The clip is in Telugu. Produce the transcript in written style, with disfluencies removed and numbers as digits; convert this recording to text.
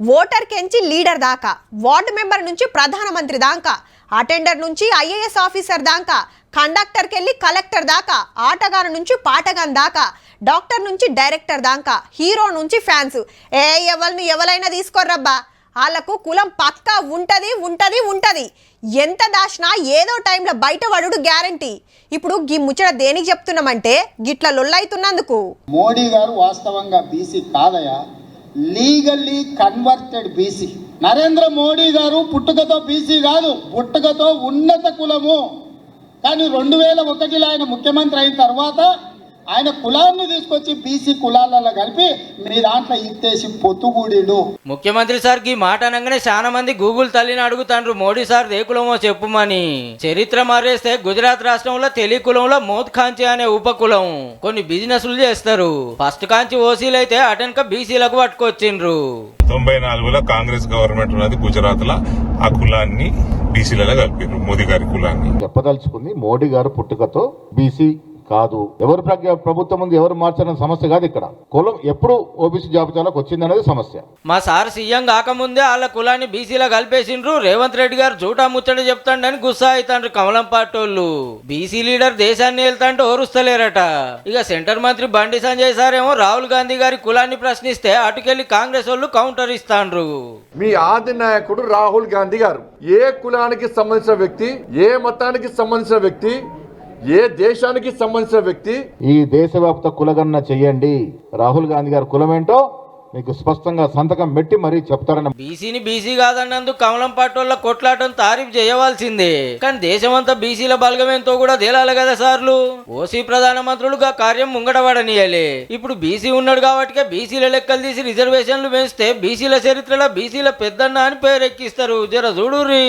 ఓటర్ కెంచి లీడర్ దాకా, వార్డు మెంబర్ నుంచి ప్రధానమంత్రి దాకా, అటెండర్ నుంచి ఐఏఎస్ ఆఫీసర్ దాకా, కండక్టర్కి వెళ్ళి కలెక్టర్ దాకా, ఆటగారు నుంచి పాటగాన్ దాకా, డాక్టర్ నుంచి డైరెక్టర్ దాకా, హీరో నుంచి ఫ్యాన్స్, ఎవరైనా తీసుకోర్రబ్బా, వాళ్ళకు కులం పక్కా ఉంటది ఉంటది ఉంటది. ఎంత దాచినా ఏదో టైంలో బయటపడు గ్యారంటీ. ఇప్పుడు గీ ముచ్చట దేనికి చెప్తున్నామంటే గిట్ల లొల్లైతున్నందుకు. మోడీ గారు వాస్తవంగా బీసీ కాదయా, legally converted BC. Narendra Modi గారు పుట్టుకతో బీసీ కాదు, పుట్టుకతో ఉన్నత కులము. కానీ 2001లో ఆయన ముఖ్యమంత్రి అయిన తర్వాత ఆయన కులాన్ని తీసుకొచ్చి బీసీ కులాలలో కలిపి మీ దాంట్లో ఇత్తేసి పొత్తుగూడీడు. ముఖ్యమంత్రి సార్ ఈ మాట అనగానే చాలా మంది గూగుల్ తల్లిని అడుగుతాండ్రు మోడీ సార్ ఏ కులమో చెప్పుమని. చరిత్ర మారేస్తే గుజరాత్ రాష్ట్రంలో తెలి కులంలో మోత్ కాంచి అనే ఉపకులం కొన్ని బిజినెస్లు చేస్తారు. ఫస్ట్ కాంచి ఓసీలు అయితే అటెన్క బీసీలకు పట్టుకొచ్చిండ్రు. 94లో కాంగ్రెస్ గవర్నమెంట్ ఉన్నది గుజరాత్ లో, ఆ కులాన్ని బీసీలలో కలిపారు. మోదీ గారి కులాన్ని చెప్పదలుచుకుంది మోడీ గారు పుట్టుకతో బీసీ కాదు. ఎవరు ప్రభుత్వం ముందు ఎవరు మార్చిన సమస్య కాదు. ఇక్కడ కులం ఎప్పుడు ఓబీసీ జాబితాలోకి వచ్చిందనేది సమస్య. మా సార్ సీఎం కాకముందే వాళ్ళ కులాన్ని బీసీలో కలిపేసిండ్రు. రేవంత్ రెడ్డి గారు జూటా ముచ్చట చెప్తాండని గుస్సా అవుతాండ్రు కమలం పార్టోళ్ళు. బీసీ లీడర్ దేశాన్ని వెళ్తాంటే ఓరుస్తలేరట. ఇక సెంటర్ మంత్రి బండి సంజయ్ సార్ ఏమో రాహుల్ గాంధీ గారి కులాన్ని ప్రశ్నిస్తే అటుకెళ్లి కాంగ్రెస్ వాళ్ళు కౌంటర్ ఇస్తాండ్రు. మీ ఆది నాయకుడు రాహుల్ గాంధీ గారు ఏ కులానికి సంబంధించిన వ్యక్తి, ఏ మతానికి సంబంధించిన వ్యక్తి, ఏ దేశానికి సంబంధించిన వ్యక్తి. ఈ దేశవ్యాప్త కులగణన చెయ్యండి. రాహుల్ గాంధీ గారి కులం ఏంటో మీకు స్పష్టంగా సంతకం పెట్టి మరీ చెప్తారన్న. బీసీని బీసీ కాదన్నందుకు కమలం పార్టీల కొట్లాటం తారీఫ్ చేయవలసిందే. కానీ దేశమంతా బీసీల బలగమేంతో కూడా తేలాలి కదా సార్లు. ఓసీ ప్రధానమంత్రులుగా కార్యం ముంగడబడనీయాలి. ఇప్పుడు బీసీ ఉన్నాడు కాబట్టి బీసీల లెక్కలు తీసి రిజర్వేషన్లు పెంచితే బీసీల చరిత్రలో బీసీల పెద్దన్న అని పేరెక్కిస్తారు. జర చూడుర్రి.